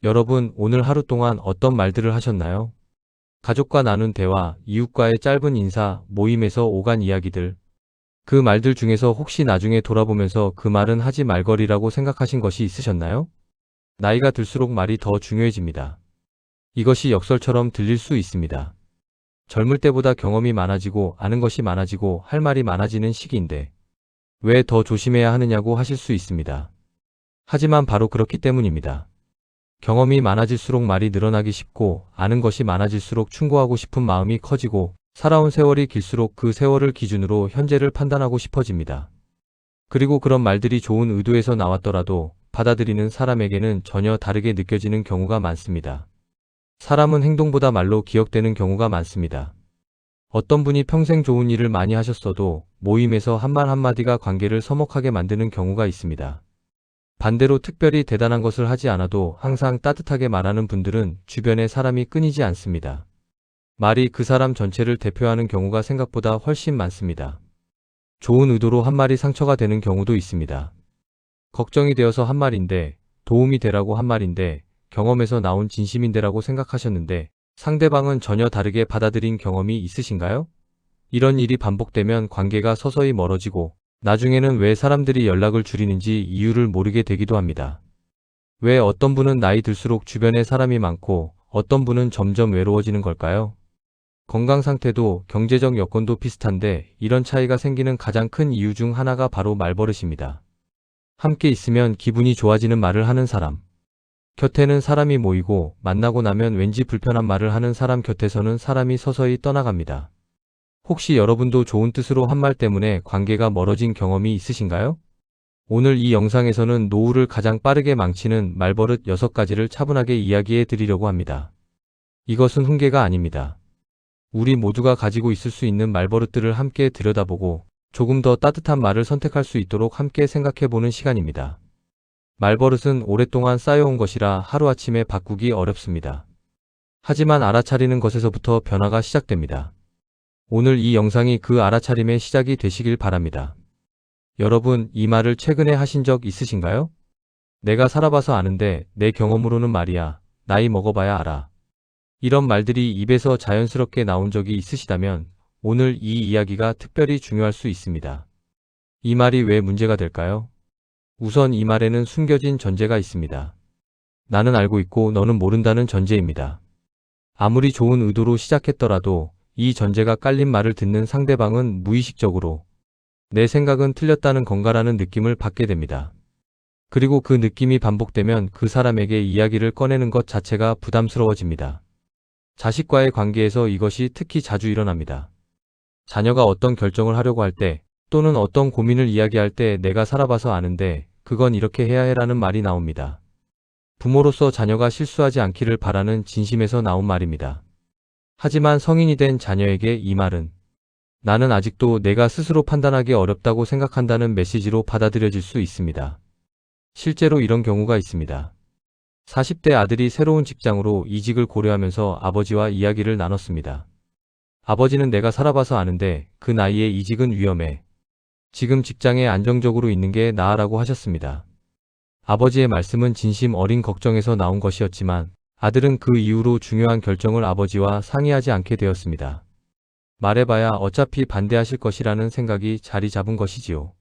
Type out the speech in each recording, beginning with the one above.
여러분, 오늘 하루 동안 어떤 말들을 하셨나요? 가족과 나눈 대화, 이웃과의 짧은 인사, 모임에서 오간 이야기들. 그 말들 중에서 혹시 나중에 돌아보면서 그 말은 하지 말거리라고 생각하신 것이 있으셨나요? 나이가 들수록 말이 더 중요해집니다. 이것이 역설처럼 들릴 수 있습니다. 젊을 때보다 경험이 많아지고 아는 것이 많아지고 할 말이 많아지는 시기인데 왜 더 조심해야 하느냐고 하실 수 있습니다. 하지만 바로 그렇기 때문입니다. 경험이 많아질수록 말이 늘어나기 쉽고 아는 것이 많아질수록 충고하고 싶은 마음이 커지고 살아온 세월이 길수록 그 세월을 기준으로 현재를 판단하고 싶어집니다. 그리고 그런 말들이 좋은 의도에서 나왔더라도 받아들이는 사람에게는 전혀 다르게 느껴지는 경우가 많습니다. 사람은 행동보다 말로 기억되는 경우가 많습니다. 어떤 분이 평생 좋은 일을 많이 하셨어도 모임에서 한말 한마디가 관계를 서먹하게 만드는 경우가 있습니다. 반대로 특별히 대단한 것을 하지 않아도 항상 따뜻하게 말하는 분들은 주변에 사람이 끊이지 않습니다. 말이 그 사람 전체를 대표하는 경우가 생각보다 훨씬 많습니다. 좋은 의도로 한 말이 상처가 되는 경우도 있습니다. 걱정이 되어서 한 말인데, 도움이 되라고 한 말인데, 경험에서 나온 진심인데라고 생각하셨는데 상대방은 전혀 다르게 받아들인 경험이 있으신가요? 이런 일이 반복되면 관계가 서서히 멀어지고 나중에는 왜 사람들이 연락을 줄이는지 이유를 모르게 되기도 합니다. 왜 어떤 분은 나이 들수록 주변에 사람이 많고 어떤 분은 점점 외로워지는 걸까요? 건강 상태도 경제적 여건도 비슷한데 이런 차이가 생기는 가장 큰 이유 중 하나가 바로 말버릇입니다. 함께 있으면 기분이 좋아지는 말을 하는 사람. 곁에는 사람이 모이고 만나고 나면 왠지 불편한 말을 하는 사람 곁에서는 사람이 서서히 떠나갑니다. 혹시 여러분도 좋은 뜻으로 한 말 때문에 관계가 멀어진 경험이 있으신가요? 오늘 이 영상에서는 노후를 가장 빠르게 망치는 말버릇 6가지를 차분하게 이야기해 드리려고 합니다. 이것은 훈계가 아닙니다. 우리 모두가 가지고 있을 수 있는 말버릇들을 함께 들여다보고 조금 더 따뜻한 말을 선택할 수 있도록 함께 생각해 보는 시간입니다. 말버릇은 오랫동안 쌓여온 것이라 하루아침에 바꾸기 어렵습니다. 하지만 알아차리는 것에서부터 변화가 시작됩니다. 오늘 이 영상이 그 알아차림의 시작이 되시길 바랍니다. 여러분, 이 말을 최근에 하신 적 있으신가요? 내가 살아봐서 아는데 내 경험으로는 말이야. 나이 먹어봐야 알아. 이런 말들이 입에서 자연스럽게 나온 적이 있으시다면 오늘 이 이야기가 특별히 중요할 수 있습니다. 이 말이 왜 문제가 될까요? 우선 이 말에는 숨겨진 전제가 있습니다. 나는 알고 있고 너는 모른다는 전제입니다. 아무리 좋은 의도로 시작했더라도 이 전제가 깔린 말을 듣는 상대방은 무의식적으로 내 생각은 틀렸다는 건가라는 느낌을 받게 됩니다. 그리고 그 느낌이 반복되면 그 사람에게 이야기를 꺼내는 것 자체가 부담스러워집니다. 자식과의 관계에서 이것이 특히 자주 일어납니다. 자녀가 어떤 결정을 하려고 할 때 또는 어떤 고민을 이야기할 때 내가 살아봐서 아는데 그건 이렇게 해야 해라는 말이 나옵니다. 부모로서 자녀가 실수하지 않기를 바라는 진심에서 나온 말입니다. 하지만 성인이 된 자녀에게 이 말은 나는 아직도 내가 스스로 판단하기 어렵다고 생각한다는 메시지로 받아들여질 수 있습니다. 실제로 이런 경우가 있습니다. 40대 아들이 새로운 직장으로 이직을 고려하면서 아버지와 이야기를 나눴습니다. 아버지는 내가 살아봐서 아는데 그 나이에 이직은 위험해. 지금 직장에 안정적으로 있는 게 나아라고 하셨습니다. 아버지의 말씀은 진심 어린 걱정에서 나온 것이었지만 아들은 그 이후로 중요한 결정을 아버지와 상의하지 않게 되었습니다. 말해봐야 어차피 반대하실 것이라는 생각이 자리 잡은 것이지요.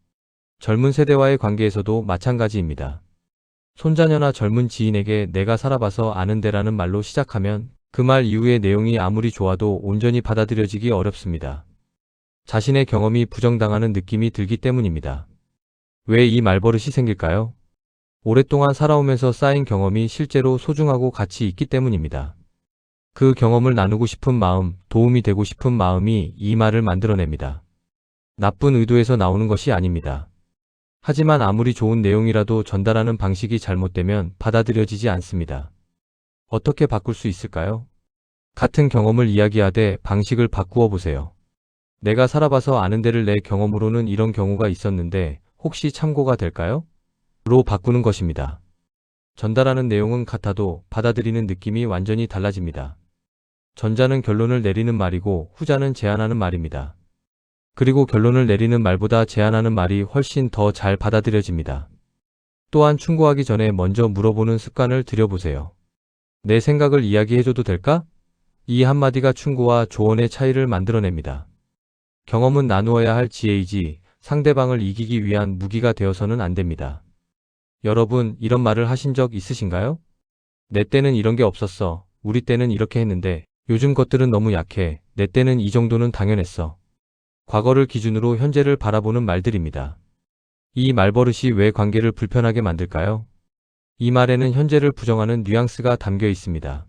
젊은 세대와의 관계에서도 마찬가지입니다. 손자녀나 젊은 지인에게 내가 살아봐서 아는데라는 말로 시작하면 그 말 이후의 내용이 아무리 좋아도 온전히 받아들여지기 어렵습니다. 자신의 경험이 부정당하는 느낌이 들기 때문입니다. 왜 이 말버릇이 생길까요? 오랫동안 살아오면서 쌓인 경험이 실제로 소중하고 가치 있기 때문입니다. 그 경험을 나누고 싶은 마음, 도움이 되고 싶은 마음이 이 말을 만들어냅니다. 나쁜 의도에서 나오는 것이 아닙니다. 하지만 아무리 좋은 내용이라도 전달하는 방식이 잘못되면 받아들여지지 않습니다. 어떻게 바꿀 수 있을까요? 같은 경험을 이야기하되 방식을 바꾸어 보세요. 내가 살아봐서 아는 데를 내 경험으로는 이런 경우가 있었는데 혹시 참고가 될까요? 로 바꾸는 것입니다. 전달하는 내용은 같아도 받아들이는 느낌이 완전히 달라집니다. 전자는 결론을 내리는 말이고 후자는 제안하는 말입니다. 그리고 결론을 내리는 말보다 제안하는 말이 훨씬 더 잘 받아들여집니다. 또한 충고하기 전에 먼저 물어보는 습관을 들여보세요. 내 생각을 이야기해줘도 될까? 이 한마디가 충고와 조언의 차이를 만들어냅니다. 경험은 나누어야 할 지혜이지 상대방을 이기기 위한 무기가 되어서는 안 됩니다. 여러분, 이런 말을 하신 적 있으신가요? 내 때는 이런 게 없었어. 우리 때는 이렇게 했는데 요즘 것들은 너무 약해. 내 때는 이 정도는 당연했어. 과거를 기준으로 현재를 바라보는 말들입니다. 이 말버릇이 왜 관계를 불편하게 만들까요? 이 말에는 현재를 부정하는 뉘앙스가 담겨 있습니다.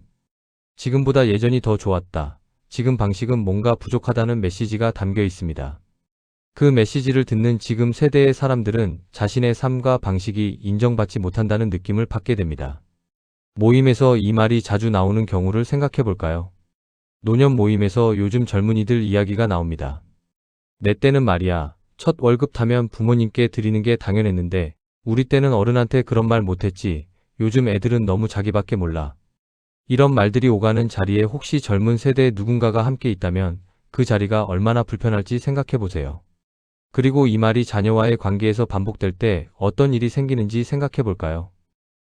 지금보다 예전이 더 좋았다. 지금 방식은 뭔가 부족하다는 메시지가 담겨 있습니다. 그 메시지를 듣는 지금 세대의 사람들은 자신의 삶과 방식이 인정받지 못한다는 느낌을 받게 됩니다. 모임에서 이 말이 자주 나오는 경우를 생각해 볼까요? 노년 모임에서 요즘 젊은이들 이야기가 나옵니다. 내 때는 말이야, 첫 월급 타면 부모님께 드리는 게 당연했는데 우리 때는 어른한테 그런 말 못했지. 요즘 애들은 너무 자기밖에 몰라. 이런 말들이 오가는 자리에 혹시 젊은 세대의 누군가가 함께 있다면 그 자리가 얼마나 불편할지 생각해 보세요. 그리고 이 말이 자녀와의 관계에서 반복될 때 어떤 일이 생기는지 생각해 볼까요?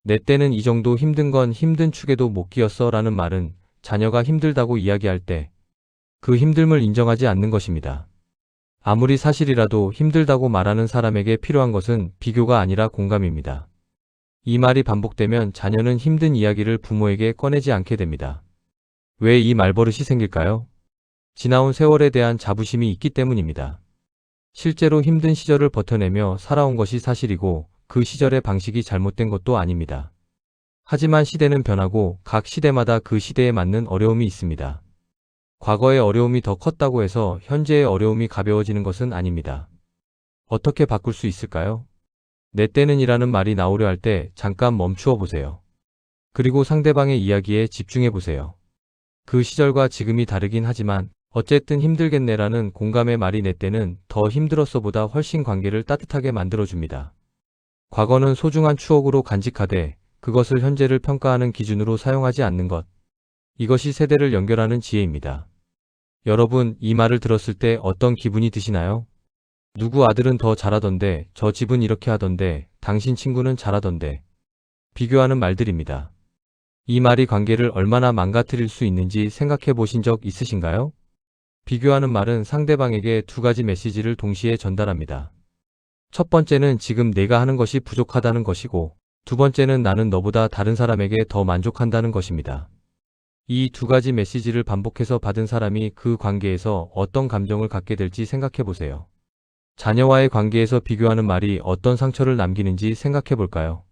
내 때는 이 정도 힘든 건 힘든 축에도 못 끼었어 라는 말은 자녀가 힘들다고 이야기할 때 그 힘듦을 인정하지 않는 것입니다. 아무리 사실이라도 힘들다고 말하는 사람에게 필요한 것은 비교가 아니라 공감입니다. 이 말이 반복되면 자녀는 힘든 이야기를 부모에게 꺼내지 않게 됩니다. 왜 이 말버릇이 생길까요? 지나온 세월에 대한 자부심이 있기 때문입니다. 실제로 힘든 시절을 버텨내며 살아온 것이 사실이고 그 시절의 방식이 잘못된 것도 아닙니다. 하지만 시대는 변하고 각 시대마다 그 시대에 맞는 어려움이 있습니다. 과거의 어려움이 더 컸다고 해서 현재의 어려움이 가벼워지는 것은 아닙니다. 어떻게 바꿀 수 있을까요? 내 때는 이라는 말이 나오려 할 때 잠깐 멈추어 보세요. 그리고 상대방의 이야기에 집중해 보세요. 그 시절과 지금이 다르긴 하지만 어쨌든 힘들겠네라는 공감의 말이 내 때는 더 힘들었어 보다 훨씬 관계를 따뜻하게 만들어줍니다. 과거는 소중한 추억으로 간직하되 그것을 현재를 평가하는 기준으로 사용하지 않는 것. 이것이 세대를 연결하는 지혜입니다. 여러분, 이 말을 들었을 때 어떤 기분이 드시나요? 누구 아들은 더 잘하던데, 저 집은 이렇게 하던데, 당신 친구는 잘하던데. 비교하는 말들입니다. 이 말이 관계를 얼마나 망가뜨릴 수 있는지 생각해 보신 적 있으신가요? 비교하는 말은 상대방에게 두 가지 메시지를 동시에 전달합니다. 첫 번째는 지금 내가 하는 것이 부족하다는 것이고, 두 번째는 나는 너보다 다른 사람에게 더 만족한다는 것입니다. 이 두 가지 메시지를 반복해서 받은 사람이 그 관계에서 어떤 감정을 갖게 될지 생각해 보세요. 자녀와의 관계에서 비교하는 말이 어떤 상처를 남기는지 생각해 볼까요?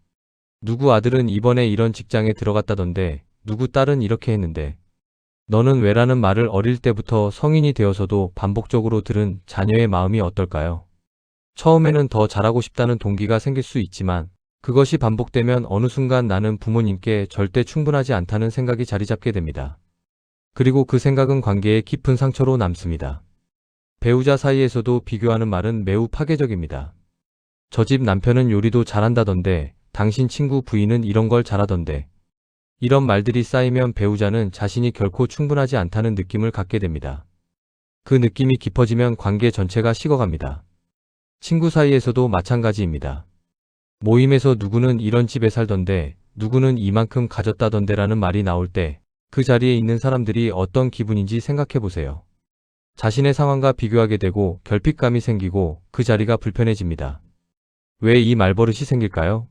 누구 아들은 이번에 이런 직장에 들어갔다던데, 누구 딸은 이렇게 했는데, 너는 왜라는 말을 어릴 때부터 성인이 되어서도 반복적으로 들은 자녀의 마음이 어떨까요? 처음에는 더 잘하고 싶다는 동기가 생길 수 있지만 그것이 반복되면 어느 순간 나는 부모님께 절대 충분하지 않다는 생각이 자리 잡게 됩니다. 그리고 그 생각은 관계에 깊은 상처로 남습니다. 배우자 사이에서도 비교하는 말은 매우 파괴적입니다. 저 집 남편은 요리도 잘한다던데, 당신 친구 부인은 이런 걸 잘하던데. 이런 말들이 쌓이면 배우자는 자신이 결코 충분하지 않다는 느낌을 갖게 됩니다. 그 느낌이 깊어지면 관계 전체가 식어갑니다. 친구 사이에서도 마찬가지입니다. 모임에서 누구는 이런 집에 살던데, 누구는 이만큼 가졌다던데라는 말이 나올 때 그 자리에 있는 사람들이 어떤 기분인지 생각해 보세요. 자신의 상황과 비교하게 되고 결핍감이 생기고 그 자리가 불편해집니다. 왜 이 말버릇이 생길까요?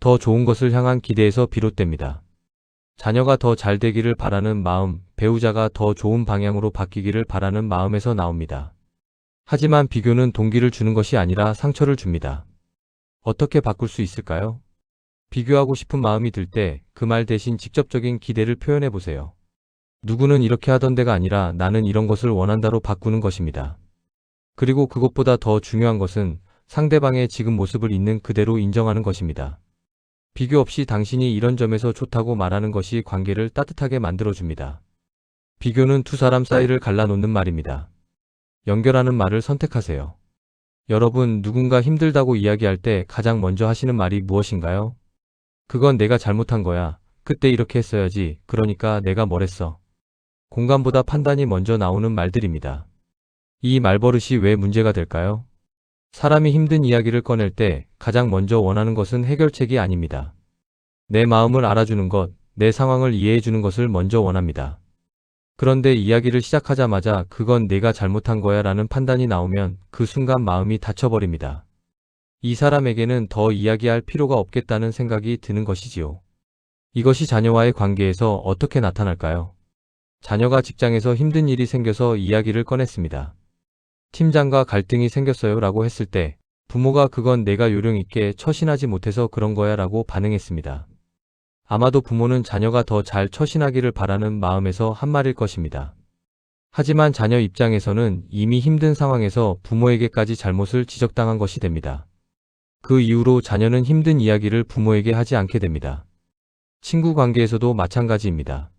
더 좋은 것을 향한 기대에서 비롯됩니다. 자녀가 더 잘 되기를 바라는 마음, 배우자가 더 좋은 방향으로 바뀌기를 바라는 마음에서 나옵니다. 하지만 비교는 동기를 주는 것이 아니라 상처를 줍니다. 어떻게 바꿀 수 있을까요? 비교하고 싶은 마음이 들 때 그 말 대신 직접적인 기대를 표현해 보세요. 누구는 이렇게 하던 데가 아니라 나는 이런 것을 원한다로 바꾸는 것입니다. 그리고 그것보다 더 중요한 것은 상대방의 지금 모습을 있는 그대로 인정하는 것입니다. 비교 없이 당신이 이런 점에서 좋다고 말하는 것이 관계를 따뜻하게 만들어줍니다. 비교는 두 사람 사이를 갈라놓는 말입니다. 연결하는 말을 선택하세요. 여러분, 누군가 힘들다고 이야기할 때 가장 먼저 하시는 말이 무엇인가요? 그건 내가 잘못한 거야. 그때 이렇게 했어야지. 그러니까 내가 뭘 했어. 공감보다 판단이 먼저 나오는 말들입니다. 이 말버릇이 왜 문제가 될까요? 사람이 힘든 이야기를 꺼낼 때 가장 먼저 원하는 것은 해결책이 아닙니다. 내 마음을 알아주는 것, 내 상황을 이해해 주는 것을 먼저 원합니다. 그런데 이야기를 시작하자마자 그건 내가 잘못한 거야 라는 판단이 나오면 그 순간 마음이 닫혀버립니다. 이 사람에게는 더 이야기할 필요가 없겠다는 생각이 드는 것이지요. 이것이 자녀와의 관계에서 어떻게 나타날까요? 자녀가 직장에서 힘든 일이 생겨서 이야기를 꺼냈습니다. 팀장과 갈등이 생겼어요 라고 했을 때 부모가 그건 내가 요령 있게 처신하지 못해서 그런 거야 라고 반응했습니다. 아마도 부모는 자녀가 더 잘 처신하기를 바라는 마음에서 한 말일 것입니다. 하지만 자녀 입장에서는 이미 힘든 상황에서 부모에게까지 잘못을 지적당한 것이 됩니다. 그 이후로 자녀는 힘든 이야기를 부모에게 하지 않게 됩니다. 친구 관계에서도 마찬가지입니다.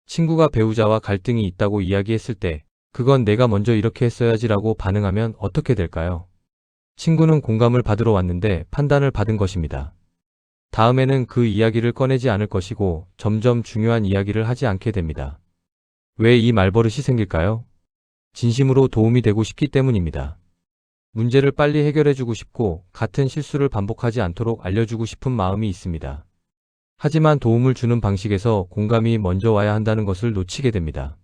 친구가 배우자와 갈등이 있다고 이야기했을 때 그건 내가 먼저 이렇게 했어야지라고 반응하면 어떻게 될까요? 친구는 공감을 받으러 왔는데 판단을 받은 것입니다. 다음에는 그 이야기를 꺼내지 않을 것이고 점점 중요한 이야기를 하지 않게 됩니다. 왜 이 말버릇이 생길까요? 진심으로 도움이 되고 싶기 때문입니다. 문제를 빨리 해결해주고 싶고 같은 실수를 반복하지 않도록 알려주고 싶은 마음이 있습니다. 하지만 도움을 주는 방식에서 공감이 먼저 와야 한다는 것을 놓치게 됩니다.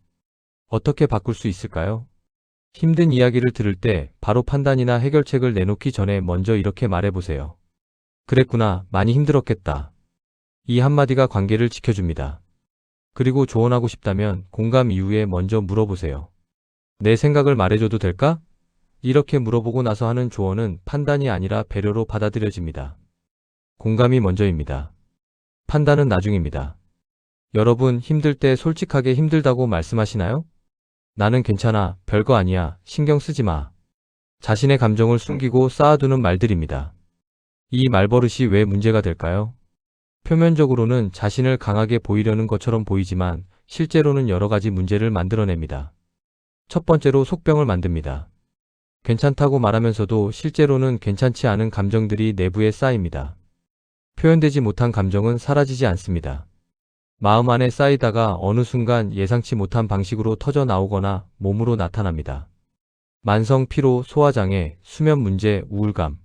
어떻게 바꿀 수 있을까요? 힘든 이야기를 들을 때 바로 판단이나 해결책을 내놓기 전에 먼저 이렇게 말해보세요. 그랬구나, 많이 힘들었겠다. 이 한마디가 관계를 지켜줍니다. 그리고 조언하고 싶다면 공감 이후에 먼저 물어보세요. 내 생각을 말해줘도 될까? 이렇게 물어보고 나서 하는 조언은 판단이 아니라 배려로 받아들여집니다. 공감이 먼저입니다. 판단은 나중입니다. 여러분, 힘들 때 솔직하게 힘들다고 말씀하시나요? 나는 괜찮아, 별거 아니야, 신경 쓰지 마. 자신의 감정을 숨기고 쌓아두는 말들입니다. 이 말버릇이 왜 문제가 될까요? 표면적으로는 자신을 강하게 보이려는 것처럼 보이지만 실제로는 여러 가지 문제를 만들어냅니다. 첫 번째로 속병을 만듭니다. 괜찮다고 말하면서도 실제로는 괜찮지 않은 감정들이 내부에 쌓입니다. 표현되지 못한 감정은 사라지지 않습니다. 마음 안에 쌓이다가 어느 순간 예상치 못한 방식으로 터져 나오거나 몸으로 나타납니다. 만성 피로, 소화장애, 수면 문제, 우울감.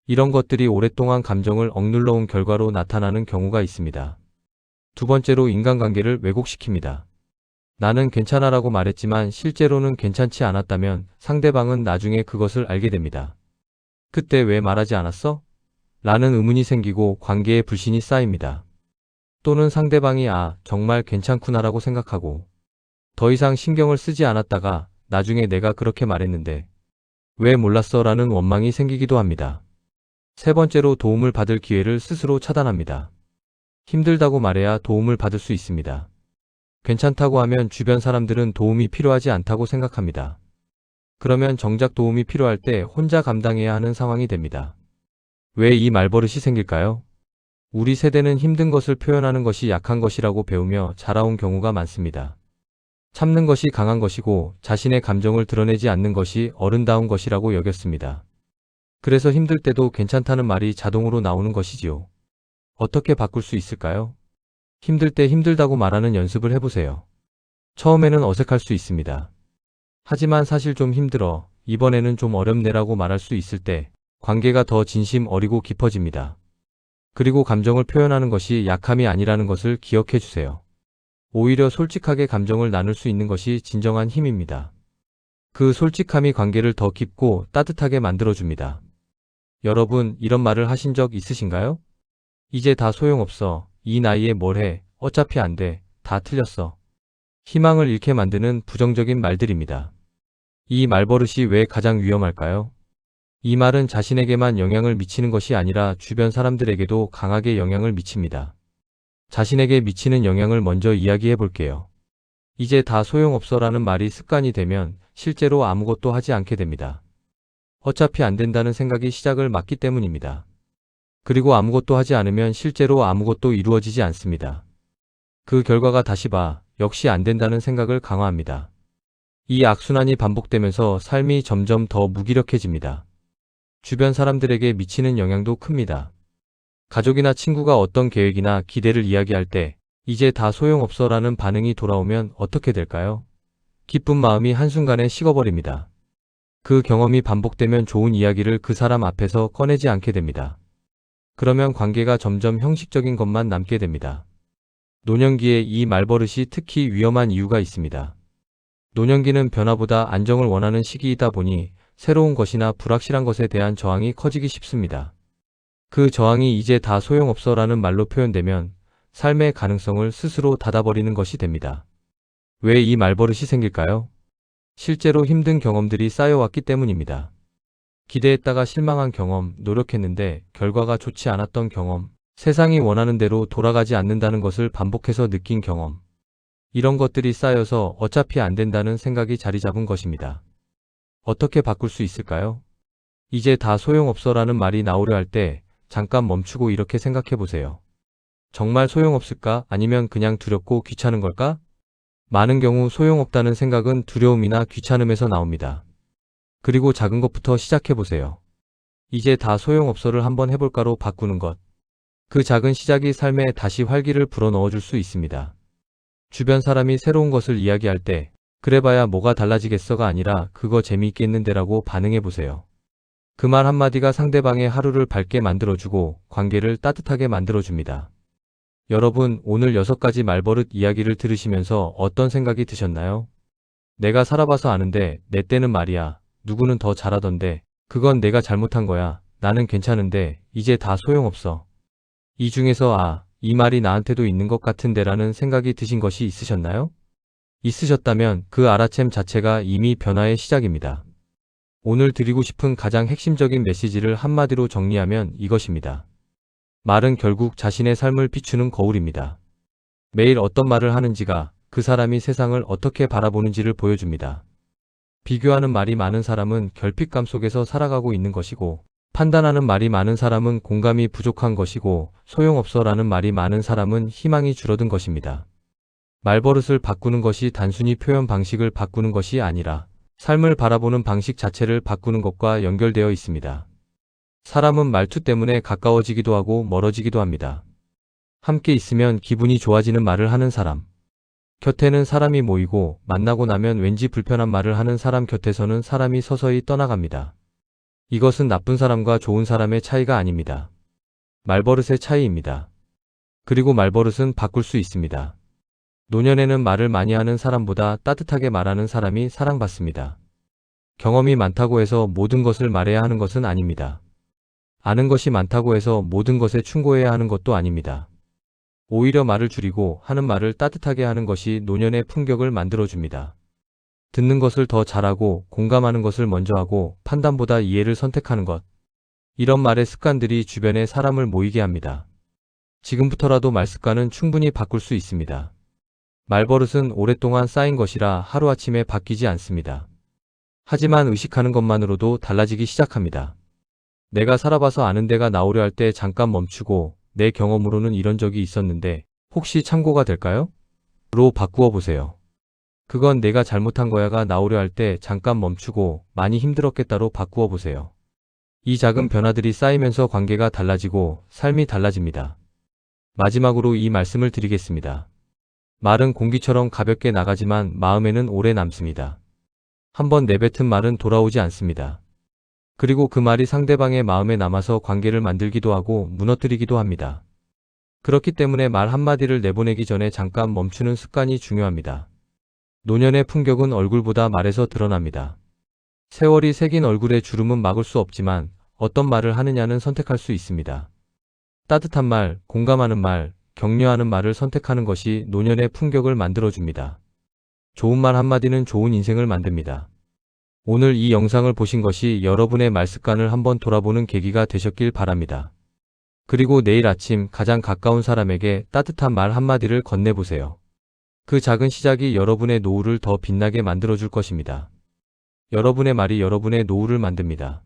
이런 것들이 오랫동안 감정을 억눌러 온 결과로 나타나는 경우가 있습니다. 두 번째로 인간관계를 왜곡시킵니다. 나는 괜찮아라고 말했지만 실제로는 괜찮지 않았다면 상대방은 나중에 그것을 알게 됩니다. 그때 왜 말하지 않았어? 라는 의문이 생기고 관계에 불신이 쌓입니다. 또는 상대방이 정말 괜찮구나라고 생각하고 더 이상 신경을 쓰지 않았다가 나중에 내가 그렇게 말했는데 왜 몰랐어? 라는 원망이 생기기도 합니다. 세 번째로 도움을 받을 기회를 스스로 차단합니다. 힘들다고 말해야 도움을 받을 수 있습니다. 괜찮다고 하면 주변 사람들은 도움이 필요하지 않다고 생각합니다. 그러면 정작 도움이 필요할 때 혼자 감당해야 하는 상황이 됩니다. 왜 이 말버릇이 생길까요? 우리 세대는 힘든 것을 표현하는 것이 약한 것이라고 배우며 자라온 경우가 많습니다. 참는 것이 강한 것이고 자신의 감정을 드러내지 않는 것이 어른다운 것이라고 여겼습니다. 그래서 힘들 때도 괜찮다는 말이 자동으로 나오는 것이지요. 어떻게 바꿀 수 있을까요? 힘들 때 힘들다고 말하는 연습을 해보세요. 처음에는 어색할 수 있습니다. 하지만 사실 좀 힘들어, 이번에는 좀 어렵네라고 말할 수 있을 때 관계가 더 진심 어리고 깊어집니다. 그리고 감정을 표현하는 것이 약함이 아니라는 것을 기억해 주세요. 오히려 솔직하게 감정을 나눌 수 있는 것이 진정한 힘입니다. 그 솔직함이 관계를 더 깊고 따뜻하게 만들어줍니다. 여러분, 이런 말을 하신 적 있으신가요? 이제 다 소용없어. 이 나이에 뭘 해. 어차피 안 돼. 다 틀렸어. 희망을 잃게 만드는 부정적인 말들입니다. 이 말버릇이 왜 가장 위험할까요? 이 말은 자신에게만 영향을 미치는 것이 아니라 주변 사람들에게도 강하게 영향을 미칩니다. 자신에게 미치는 영향을 먼저 이야기해 볼게요. 이제 다 소용없어 라는 말이 습관이 되면 실제로 아무것도 하지 않게 됩니다. 어차피 안 된다는 생각이 시작을 막기 때문입니다. 그리고 아무것도 하지 않으면 실제로 아무것도 이루어지지 않습니다. 그 결과가 다시 역시 안 된다는 생각을 강화합니다. 이 악순환이 반복되면서 삶이 점점 더 무기력해집니다. 주변 사람들에게 미치는 영향도 큽니다. 가족이나 친구가 어떤 계획이나 기대를 이야기할 때 이제 다 소용없어 라는 반응이 돌아오면 어떻게 될까요? 기쁜 마음이 한순간에 식어버립니다. 그 경험이 반복되면 좋은 이야기를 그 사람 앞에서 꺼내지 않게 됩니다. 그러면 관계가 점점 형식적인 것만 남게 됩니다. 노년기에 이 말버릇이 특히 위험한 이유가 있습니다. 노년기는 변화보다 안정을 원하는 시기이다 보니 새로운 것이나 불확실한 것에 대한 저항이 커지기 쉽습니다. 그 저항이 이제 다 소용없어 라는 말로 표현되면 삶의 가능성을 스스로 닫아버리는 것이 됩니다. 왜 이 말버릇이 생길까요? 실제로 힘든 경험들이 쌓여왔기 때문입니다. 기대했다가 실망한 경험, 노력했는데 결과가 좋지 않았던 경험, 세상이 원하는 대로 돌아가지 않는다는 것을 반복해서 느낀 경험. 이런 것들이 쌓여서 어차피 안 된다는 생각이 자리 잡은 것입니다. 어떻게 바꿀 수 있을까요? 이제 다 소용없어 라는 말이 나오려 할 때 잠깐 멈추고 이렇게 생각해 보세요. 정말 소용없을까? 아니면 그냥 두렵고 귀찮은 걸까? 많은 경우 소용없다는 생각은 두려움이나 귀찮음에서 나옵니다. 그리고 작은 것부터 시작해 보세요. 이제 다 소용없어를 한번 해볼까로 바꾸는 것. 그 작은 시작이 삶에 다시 활기를 불어넣어 줄 수 있습니다. 주변 사람이 새로운 것을 이야기할 때 그래봐야 뭐가 달라지겠어가 아니라 그거 재미있겠는데라고 반응해 보세요. 그 말 한마디가 상대방의 하루를 밝게 만들어주고 관계를 따뜻하게 만들어줍니다. 여러분, 오늘 6가지 말버릇 이야기를 들으시면서 어떤 생각이 드셨나요? 내가 살아봐서 아는데 내 때는 말이야. 누구는 더 잘하던데. 그건 내가 잘못한 거야. 나는 괜찮은데 이제 다 소용없어. 이 중에서 이 말이 나한테도 있는 것 같은데 라는 생각이 드신 것이 있으셨나요? 있으셨다면 그 알아챔 자체가 이미 변화의 시작입니다. 오늘 드리고 싶은 가장 핵심적인 메시지를 한마디로 정리하면 이것입니다. 말은 결국 자신의 삶을 비추는 거울입니다. 매일 어떤 말을 하는지가 그 사람이 세상을 어떻게 바라보는지를 보여줍니다. 비교하는 말이 많은 사람은 결핍감 속에서 살아가고 있는 것이고, 판단하는 말이 많은 사람은 공감이 부족한 것이고, 소용없어 라는 말이 많은 사람은 희망이 줄어든 것입니다. 말버릇을 바꾸는 것이 단순히 표현 방식을 바꾸는 것이 아니라 삶을 바라보는 방식 자체를 바꾸는 것과 연결되어 있습니다. 사람은 말투 때문에 가까워지기도 하고 멀어지기도 합니다. 함께 있으면 기분이 좋아지는 말을 하는 사람. 곁에는 사람이 모이고 만나고 나면 왠지 불편한 말을 하는 사람 곁에서는 사람이 서서히 떠나갑니다. 이것은 나쁜 사람과 좋은 사람의 차이가 아닙니다. 말버릇의 차이입니다. 그리고 말버릇은 바꿀 수 있습니다. 노년에는 말을 많이 하는 사람보다 따뜻하게 말하는 사람이 사랑받습니다. 경험이 많다고 해서 모든 것을 말해야 하는 것은 아닙니다. 아는 것이 많다고 해서 모든 것에 충고해야 하는 것도 아닙니다. 오히려 말을 줄이고 하는 말을 따뜻하게 하는 것이 노년의 품격을 만들어줍니다. 듣는 것을 더 잘하고 공감하는 것을 먼저 하고 판단보다 이해를 선택하는 것. 이런 말의 습관들이 주변에 사람을 모이게 합니다. 지금부터라도 말 습관은 충분히 바꿀 수 있습니다. 말버릇은 오랫동안 쌓인 것이라 하루아침에 바뀌지 않습니다. 하지만 의식하는 것만으로도 달라지기 시작합니다. 내가 살아봐서 아는 데가 나오려 할 때 잠깐 멈추고 내 경험으로는 이런 적이 있었는데 혹시 참고가 될까요? 로 바꾸어 보세요. 그건 내가 잘못한 거야가 나오려 할 때 잠깐 멈추고 많이 힘들었겠다로 바꾸어 보세요. 이 작은 변화들이 쌓이면서 관계가 달라지고 삶이 달라집니다. 마지막으로 이 말씀을 드리겠습니다. 말은 공기처럼 가볍게 나가지만 마음에는 오래 남습니다. 한번 내뱉은 말은 돌아오지 않습니다. 그리고 그 말이 상대방의 마음에 남아서 관계를 만들기도 하고 무너뜨리기도 합니다. 그렇기 때문에 말 한마디를 내보내기 전에 잠깐 멈추는 습관이 중요합니다. 노년의 품격은 얼굴보다 말에서 드러납니다. 세월이 새긴 얼굴의 주름은 막을 수 없지만 어떤 말을 하느냐는 선택할 수 있습니다. 따뜻한 말, 공감하는 말, 격려하는 말을 선택하는 것이 노년의 품격을 만들어줍니다. 좋은 말 한마디는 좋은 인생을 만듭니다. 오늘 이 영상을 보신 것이 여러분의 말 습관을 한번 돌아보는 계기가 되셨길 바랍니다. 그리고 내일 아침 가장 가까운 사람에게 따뜻한 말 한마디를 건네보세요. 그 작은 시작이 여러분의 노후를 더 빛나게 만들어줄 것입니다. 여러분의 말이 여러분의 노후를 만듭니다.